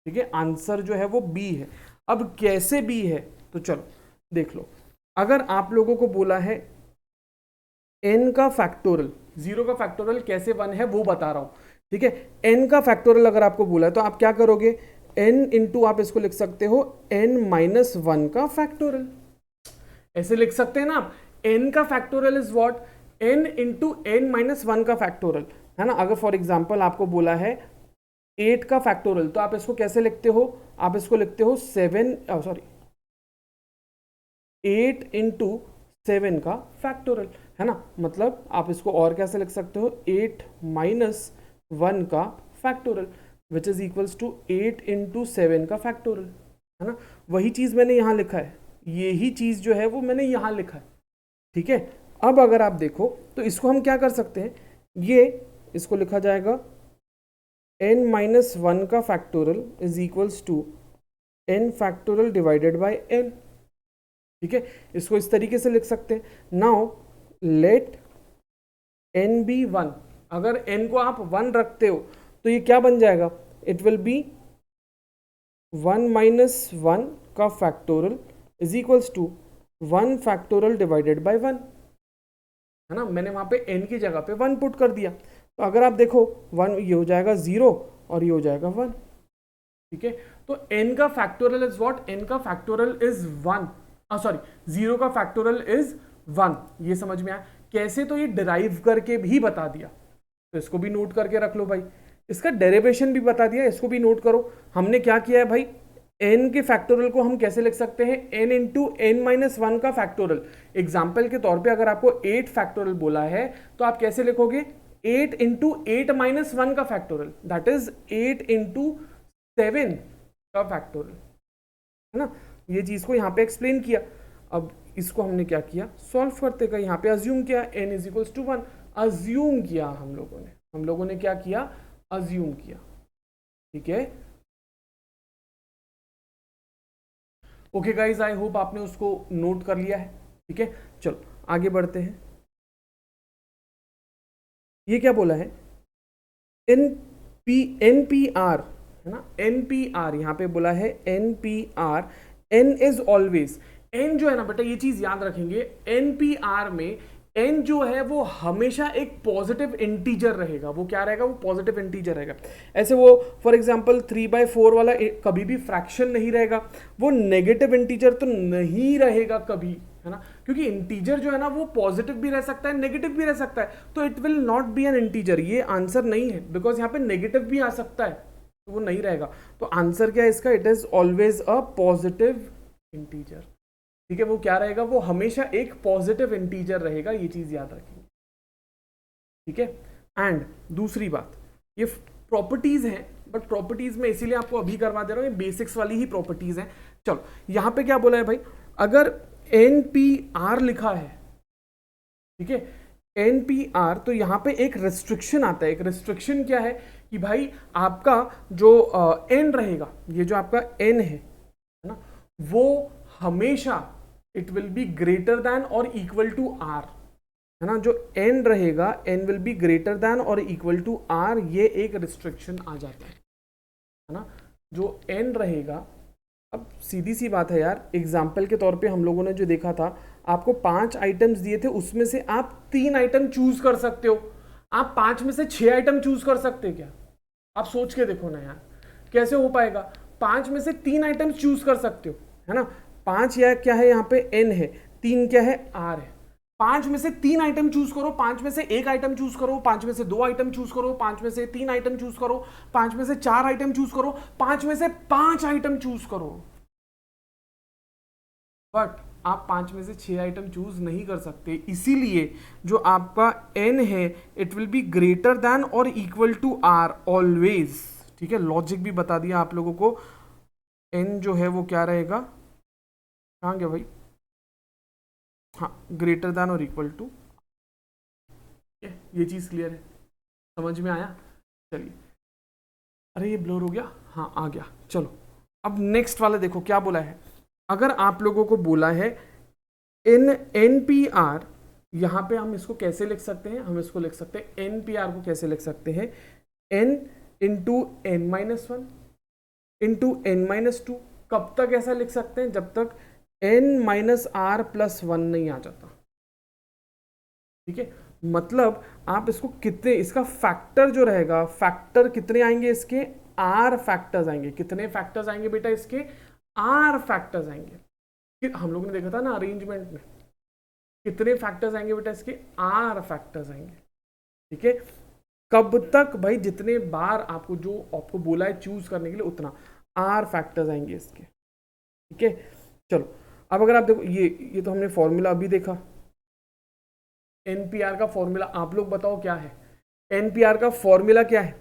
ठीक है, आंसर जो है वो बी है। अब कैसे बी है तो चलो देख लो, अगर आप लोगों को बोला है n का फैक्टोरियल, जीरो का फैक्टोरियल कैसे 1 है वो बता रहा हूं। ठीक है, n का फैक्टोरियल अगर आपको बोला है तो आप क्या करोगे, n इंटू आप इसको लिख सकते हो n माइनस 1 का फैक्टोरियल, ऐसे लिख सकते हैं ना आप, n का factorial is what, n into n minus 1 का फैक्टोरियल, है ना। अगर फॉर एग्जाम्पल आपको बोला है 8 का फैक्टोरियल तो आप इसको कैसे लिखते हो, आप इसको लिखते हो 8 इंटू 7 का फैक्टोरियल, है ना। मतलब आप इसको और कैसे लिख सकते हो, 8 माइनस 1 का factorial which is equals to 8 into 7 का फैक्टोरियल, है ना। वही चीज मैंने यहां लिखा है, यही चीज जो है वो मैंने यहां लिखा है। ठीक है, अब अगर आप देखो तो इसको हम क्या कर सकते हैं, ये इसको लिखा जाएगा n माइनस 1 का factorial is equals to n factorial divided by n। ठीक है, इसको इस तरीके से लिख सकते हैं। नाउ लेट n बी 1, अगर n को आप 1 रखते हो तो ये क्या बन जाएगा, इट विल बी 1 माइनस 1 का factorial is equals to 1 factorial divided by 1, है ना। मैंने वहां पे n की जगह पे 1 पुट कर दिया, तो अगर आप देखो 1 ये हो जाएगा 0 और ये हो जाएगा 1। ठीक है, तो n का फैक्टोरियल इज व्हाट, n का फैक्टोरियल इज 1, सॉरी 0 का फैक्टोरियल इज 1। ये समझ में आया कैसे, तो ये डिराइव करके भी बता दिया, तो इसको भी नोट करके रख लो भाई, इसका डेरिवेशन भी बता दिया, इसको भी नोट करो। हमने क्या किया है भाई, n के फैक्टोरियल को हम कैसे लिख सकते हैं, n इंटू n माइनस 1 का फैक्टोरियल। एग्जाम्पल के तौर पे अगर आपको 8 फैक्टोरियल बोला है तो आप कैसे लिखोगे, 8 इंटू 8 माइनस 1 का फैक्टोरियल, दैट इज 8 इंटू 7 का फैक्टोरियल, है ना। ये चीज को यहाँ पे एक्सप्लेन किया। अब इसको हमने क्या किया, सॉल्व करते गए, यहाँ पे अज्यूम किया n is equals to 1, assume किया हम लोगों ने क्या किया, अज्यूम किया। ठीक है, ओके गाइज, आई होप आपने उसको नोट कर लिया है। ठीक है, चलो आगे बढ़ते हैं। ये क्या बोला है, NPR, है ना, NPR यहां पे बोला है NPR, n is always, n जो है ना बेटा, ये चीज याद रखेंगे, NPR में n जो है वो हमेशा एक पॉजिटिव इंटीजर रहेगा। वो क्या रहेगा, वो पॉजिटिव इंटीजर रहेगा। ऐसे वो फॉर एग्जांपल 3/4 वाला कभी भी फ्रैक्शन नहीं रहेगा, वो नेगेटिव इंटीजर तो नहीं रहेगा कभी, है ना, क्योंकि इंटीजर जो है ना वो पॉजिटिव भी रह सकता है, नेगेटिव भी रह सकता है, तो it will not be N integer. ये आंसर नहीं है, बिकॉज यहाँ पे नेगेटिव भी आ सकता है, तो वो नहीं रहेगा। तो आंसर क्या है इसका, it is always a positive integer. ठीक है, वो क्या रहेगा, वो हमेशा एक पॉजिटिव इंटीजर रहेगा, ये चीज याद रखेंगे। ठीक है, एंड दूसरी बात, ये प्रॉपर्टीज हैं, बट प्रॉपर्टीज में इसीलिए आपको अभी करवा दे रहा हूं, ये बेसिक्स वाली ही प्रॉपर्टीज हैं। चलो यहां पे क्या बोला है भाई, अगर NPR लिखा है, ठीक है, NPR, तो यहां पे एक रेस्ट्रिक्शन आता है। एक रेस्ट्रिक्शन क्या है कि भाई आपका जो n रहेगा, ये जो आपका n है ना, वो हमेशा it will be greater than और इक्वल टू r, है ना। जो n रहेगा, n will be greater than और इक्वल टू r, ये एक रिस्ट्रिक्शन आ जाता है ना। जो n रहेगा, अब सीधी सी बात है यार, एग्जाम्पल के तौर पे हम लोगों ने जो देखा था, आपको 5 आइटम्स दिए थे, उसमें से आप 3 आइटम चूज कर सकते हो। आप 5 में से 6 आइटम चूज कर सकते हैं क्या? आप सोच के देखो ना यार, कैसे हो पाएगा? 5 में से 3 आइटम चूज कर सकते हो, है ना। 5 या क्या है यहाँ पे n है, 3 क्या है r है। 5 में से 3 आइटम चूज करो, 5 में से 1 आइटम चूज करो, 5 में से 2 आइटम चूज करो, 5 में से 3 आइटम चूज करो, 5 में से 4 आइटम चूज करो, 5 में से 5 आइटम चूज करो, बट आप 5 में से 6 आइटम चूज नहीं कर सकते। इसीलिए जो आपका n है, it will be greater than और इक्वल टू r ऑलवेज। ठीक है, लॉजिक भी बता दिया आप लोगों को, n जो है वो क्या रहेगा, कहाँ गया भाई, हाँ ग्रेटर दैन और इक्वल टू, ये चीज़ क्लियर है, समझ में आया। चलिए, अरे ये ब्लर हो गया, हाँ आ गया। चलो अब नेक्स्ट वाला देखो क्या बोला है। अगर आप लोगों को बोला है इन NPR, यहाँ पे हम इसको कैसे लिख सकते हैं, हम इसको लिख सकते हैं NPR को कैसे लिख सकते हैं, n into n-1 into n-2। कब तक ऐसा लिख सकते हैं, जब तक n-r+1 नहीं आ जाता। ठीक है, मतलब आप इसको कितने, इसका फैक्टर जो रहेगा, फैक्टर कितने आएंगे इसके, r फैक्टर्स आएंगे। कितने फैक्टर्स आएंगे बेटा इसके, r फैक्टर्स आएंगे। हम लोगों ने देखा था ना अरेंजमेंट में, कितने फैक्टर्स आएंगे बेटा इसके, r फैक्टर्स आएंगे। ठीक है, कब तक भाई, जितने बार आपको जो आपको बोला है चूज करने के लिए उतना r फैक्टर्स आएंगे इसके। ठीक है, चलो अब अगर आप देखो ये तो हमने फॉर्मूला अभी देखा, NPR का फॉर्मूला आप लोग बताओ क्या है। NPR का फॉर्मूला क्या है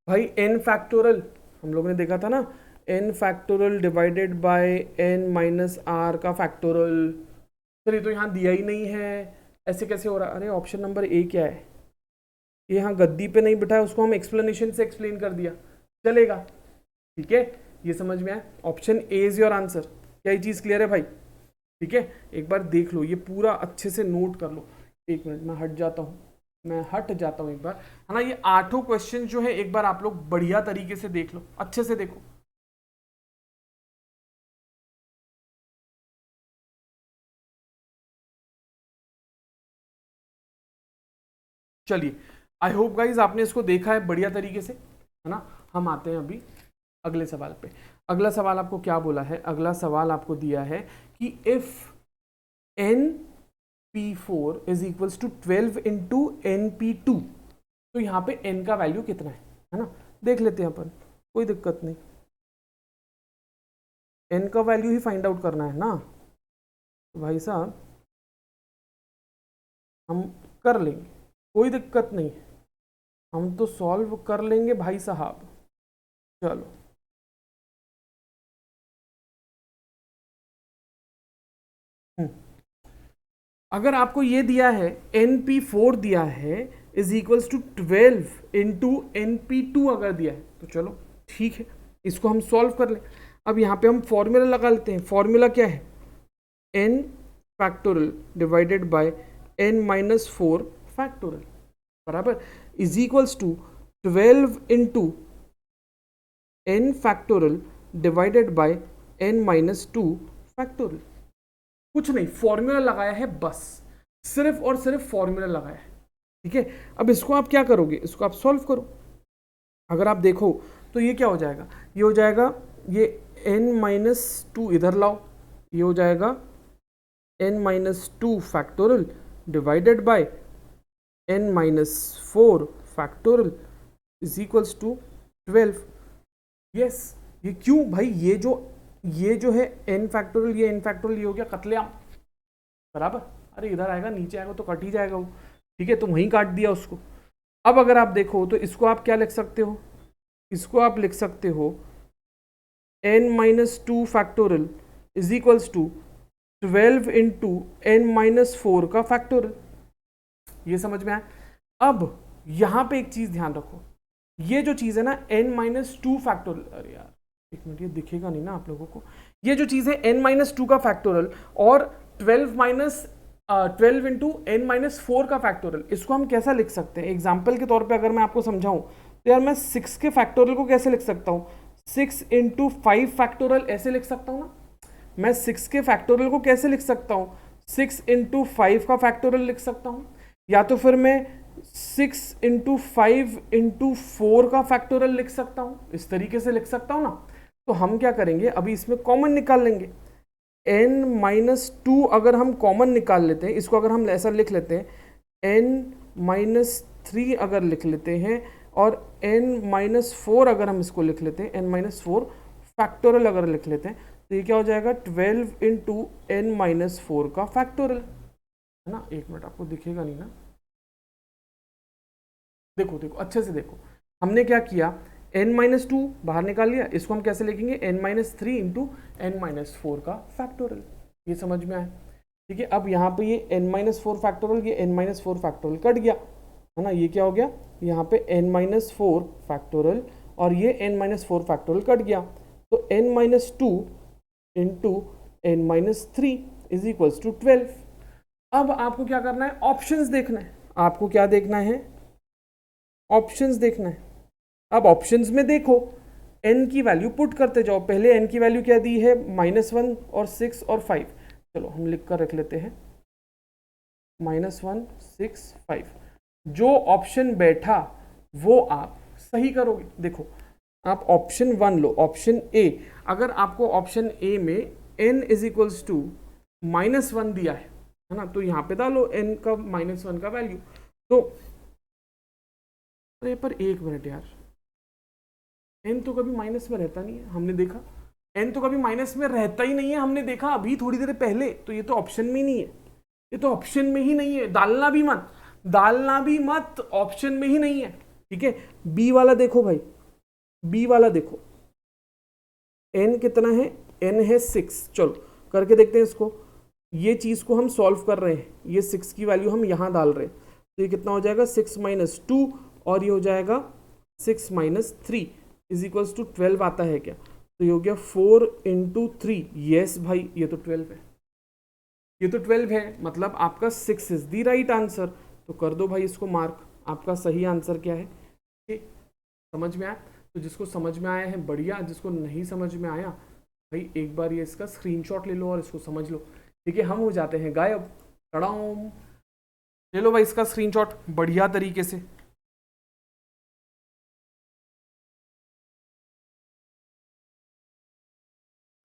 भाई, n फैक्टोरियल, हम लोगों ने देखा था ना, n factorial divided bye n-r का फैक्टोरियल। चलिए तो यहाँ दिया ही नहीं है, ऐसे कैसे हो रहा है। अरे ऑप्शन नंबर ए क्या है, ये यहाँ गद्दी पे नहीं बिठाया, उसको हम एक्सप्लेनेशन से एक्सप्लेन कर दिया, चलेगा। ठीक है, ये समझ में आया, option A is your answer. क्या ये चीज़ क्लियर है भाई। ठीक है, एक बार देख लो, ये पूरा अच्छे से नोट कर लो। एक मिनट मैं हट जाता हूँ, एक बार, है ना। ये 8 क्वेश्चन जो है एक बार आप लोग बढ़िया तरीके से देख लो, अच्छे से देखो। चलिए, आई होप गाइज आपने इसको देखा है बढ़िया तरीके से, है ना। हम आते हैं अभी अगले सवाल पे। अगला सवाल आपको क्या बोला है, अगला सवाल आपको दिया है कि if NP4 is equals to 12 into NP2, तो यहाँ पे n का वैल्यू कितना है ना, देख लेते हैं अपन, कोई दिक्कत नहीं। n का वैल्यू ही फाइंड आउट करना है ना, तो भाई साहब हम कर लेंगे, कोई दिक्कत नहीं, हम तो सॉल्व कर लेंगे भाई साहब। चलो अगर आपको ये दिया है NP4 दिया है is equals to 12 into NP2 अगर दिया है, तो चलो ठीक है, इसको हम सॉल्व कर लें। अब यहाँ पे हम फॉर्मूला लगा लेते हैं। फॉर्मूला क्या है, n factorial divided by n-4 factorial बराबर is equals to 12 into n factorial divided by n-2 factorial. कुछ नहीं, फॉर्मूला लगाया है बस, सिर्फ और सिर्फ फॉर्मूला लगाया है। ठीक है, अब इसको आप क्या करोगे, इसको आप सॉल्व करो। अगर आप देखो तो ये क्या हो जाएगा, ये हो जाएगा, ये n-2 इधर लाओ, ये हो जाएगा n-2 factorial divided by n-4 factorial is equals to 12। Yes, ये क्यों भाई, ये जो है n फैक्टोरियल, ये n फैक्टोरियल, ये हो गया कत्लेआम बराबर। अरे इधर आएगा नीचे आएगा तो कट ही जाएगा वो। ठीक है, तो वहीं काट दिया उसको। अब अगर आप देखो तो इसको आप क्या लिख सकते हो, इसको आप लिख सकते हो n-2 factorial is equals to 12 into n-4 का फैक्टोरियल। ये समझ में आया। अब यहां पे एक चीज ध्यान रखो, ये जो चीज है ना n-2 फैक्टोरियल, अरे यार एक मिनट, ये दिखेगा नहीं ना आप लोगों को, ये जो चीज है n-2 का फैक्टोरियल और 12 इंटू n-4 का फैक्टोरियल, इसको हम कैसा लिख सकते हैं। एग्जाम्पल के तौर पे अगर मैं आपको समझाऊं तो यार मैं 6 के फैक्टोरियल को कैसे लिख सकता हूं, 6 इंटू 5 फैक्टोरियल ऐसे लिख सकता हूं ना। मैं 6 के फैक्टोरियल को कैसे लिख सकता हूं, 6 इंटू 5 का फैक्टोरियल लिख सकता हूं, या तो फिर मैं 6 इंटू 5 इंटू 4 का फैक्टोरियल लिख सकता हूं, इस तरीके से लिख सकता हूं ना। तो हम क्या करेंगे, अभी इसमें कॉमन निकाल लेंगे। n-2 अगर हम कॉमन निकाल लेते हैं, इसको अगर हम ऐसा लिख लेते हैं n-3 अगर लिख लेते हैं, और n-4 अगर हम इसको लिख लेते हैं, n-4 फैक्टोरियल अगर लिख लेते हैं, तो ये क्या हो जाएगा 12 इंटू n-4 का फैक्टोरियल, है ना। एक मिनट, आपको दिखेगा नहीं ना, देखो देखो अच्छे से देखो, हमने क्या किया, n-2 बाहर निकाल लिया, इसको हम कैसे लिखेंगे n-3 इंटू n-4 का फैक्टोरियल। ये समझ में आया? ठीक है, अब यहाँ पे ये n-4 फैक्टोरियल, ये n-4 फैक्टोरियल कट गया, है ना, ये क्या हो गया, यहाँ पे n-4 फैक्टोरियल और ये n-4 फैक्टोरियल कट गया, तो n-2 into n-3 is equals to 12। अब आपको क्या करना है, ऑप्शंस देखना है। आपको क्या देखना है, ऑप्शंस देखना है। अब ऑप्शंस में देखो, n की वैल्यू पुट करते जाओ। पहले n की वैल्यू क्या दी है, -1 और 6 और 5। चलो हम लिख कर रख लेते हैं, -1 6 5। जो ऑप्शन बैठा वो आप सही करोगे। देखो आप ऑप्शन 1 लो, ऑप्शन ए। अगर आपको ऑप्शन ए में n इज इक्वल्स टू -1 दिया है ना, तो यहाँ पे डालो n का -1 का वैल्यू। तो अरे पर एक मिनट यार, n तो कभी माइनस में रहता नहीं है, हमने देखा। n तो कभी माइनस में रहता ही नहीं है, हमने देखा अभी थोड़ी देर पहले। तो ये तो ऑप्शन में ही नहीं है, ये तो ऑप्शन में ही नहीं है। डालना भी मत, डालना भी मत, ऑप्शन में ही नहीं है। ठीक है, बी वाला देखो भाई, बी वाला देखो, n कितना है, n है 6। चलो करके देखते हैं इसको। ये चीज को हम सॉल्व कर रहे हैं, ये 6 की वैल्यू हम यहां डाल रहे हैं, तो ये कितना हो जाएगा, 6 - 2 और ये हो जाएगा 6 - 3 इज इक्वल्स टू 12 आता है क्या? तो ये हो गया 4 × 3। यस भाई, ये तो 12 है, ये तो 12 है, मतलब आपका 6 इज द राइट आंसर। तो कर दो भाई इसको मार्क, आपका सही आंसर क्या है। ठीक, समझ में आया? तो जिसको समझ में आया है बढ़िया, जिसको नहीं समझ में आया भाई एक बार ये इसका स्क्रीनशॉट ले लो और इसको समझ लो। ठीक है, हम हो जाते हैं गायब। तड़ाम, ले लो भाई इसका स्क्रीनशॉट बढ़िया तरीके से।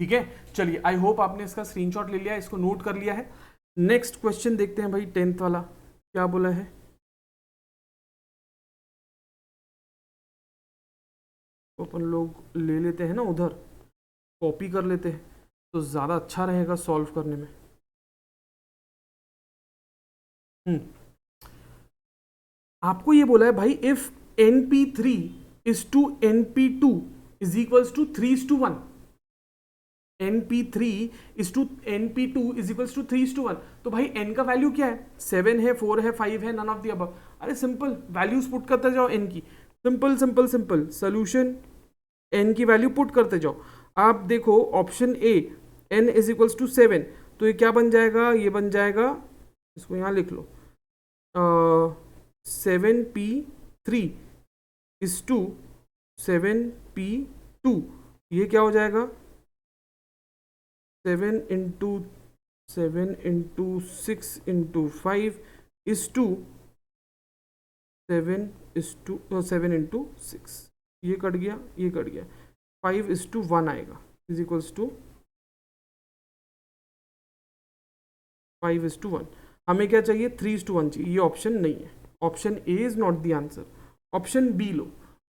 ठीक है, चलिए आई होप आपने इसका स्क्रीनशॉट ले लिया, इसको नोट कर लिया है। नेक्स्ट क्वेश्चन देखते हैं भाई, 10th वाला क्या बोला है। तो अपन लोग ले लेते हैं ना, उधर कॉपी कर लेते हैं तो ज़्यादा अच्छा रहेगा सॉल्व करने में। आपको ये बोला है भाई, if np3 is to np2 is equals to 3:1। np3 is to np2 is equals to 3:1। तो भाई n का वैल्यू क्या है, 7 है, 4 है, 5 है, नन ऑफ द अबव। अरे सिंपल, वैल्यूज पुट करते जाओ n की, simple simple simple solution, n की वैल्यू पुट करते जाओ। आप देखो option A, n is equals to 7, तो ये क्या बन जाएगा, ये बन जाएगा, इसको यहाँ लिख लो, 7p3 इज टू 7p2। ये क्या हो जाएगा, 7 × 7 × 6 × 5 इज टू 7 × 6। ये कट गया, ये कट गया, 5:1 आएगा, इज इक्वल्स टू 5:1। हमें क्या चाहिए, 3:1 चाहिए। ये ऑप्शन नहीं है, option A is not the answer. Option B लो।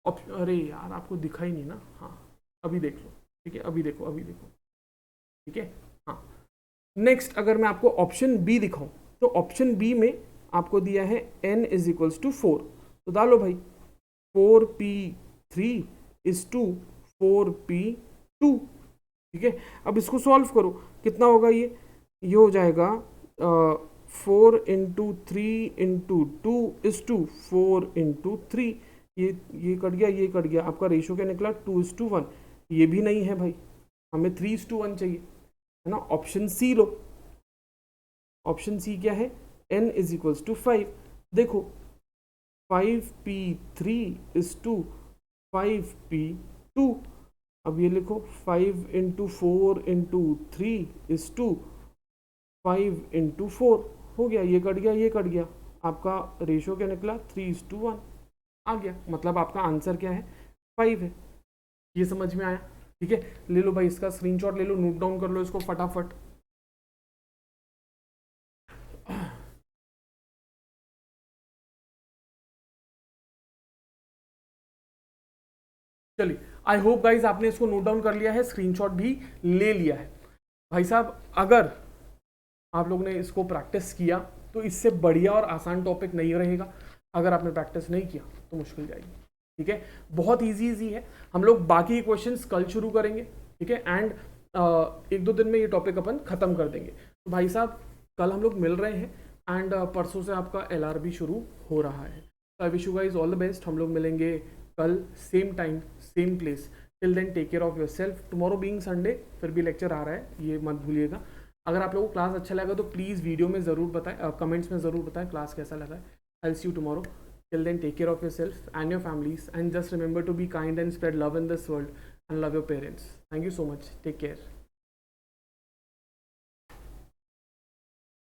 अरे यार आपको दिखा ही नहीं ना, हाँ अभी देख लो। ठीक है, अभी देखो, अभी देखो। ठीक है, हाँ नेक्स्ट अगर मैं आपको ऑप्शन बी दिखाऊं, तो ऑप्शन बी में आपको दिया है n इज इक्वल्स टू 4, तो डालो भाई 4p3 इज टू 4p2। ठीक है, अब इसको सॉल्व करो, कितना होगा ये हो जाएगा 4 × 3 × 2 इज टू 4 × 3। ये कट गया, ये कट गया, आपका रेशियो क्या निकला, 2:1। ये भी नहीं है भाई, हमें 3:1 चाहिए, है ना। ऑप्शन सी लो, ऑप्शन सी क्या है, n इज इक्वल्स टू 5। देखो 5p3 इज टू 5p2। अब ये लिखो 5 × 4 × 3 इज टू 5 × 4। हो गया, ये कट गया, ये कट गया, आपका रेशियो क्या निकला, 3:1 आ गया। मतलब आपका आंसर क्या है, 5 है। ये समझ में आया? ठीक है, ले लो भाई इसका स्क्रीनशॉट ले लो, नोट डाउन कर लो इसको फटाफट। चलिए, आई होप गाइज आपने इसको नोट डाउन कर लिया है, स्क्रीनशॉट भी ले लिया है। भाई साहब अगर आप लोग ने इसको प्रैक्टिस किया तो इससे बढ़िया और आसान टॉपिक नहीं रहेगा। अगर आपने प्रैक्टिस नहीं किया तो मुश्किल जाएगी। ठीक है, बहुत इजी है। हम लोग बाकी क्वेश्चंस कल शुरू करेंगे। ठीक है, एंड एक दो दिन में ये टॉपिक अपन ख़त्म कर देंगे। तो भाई साहब कल हम लोग मिल रहे हैं एंड परसों से आपका LR भी शुरू हो रहा है। तो I wish you guys all the best. हम लोग मिलेंगे कल same time same place. Till then take care of yourself. Tomorrow being Sunday फिर भी लेक्चर आ रहा है, ये मत भूलिएगा। अगर आप लोगों को क्लास अच्छा लगा तो प्लीज़ वीडियो में ज़रूर बताएं, कमेंट्स में ज़रूर बताएं क्लास कैसा लगा है। I will see you tomorrow. Till then, take care of yourself and your families, and just remember to be kind and spread love in this world, and love your parents. Thank you so much. Take care.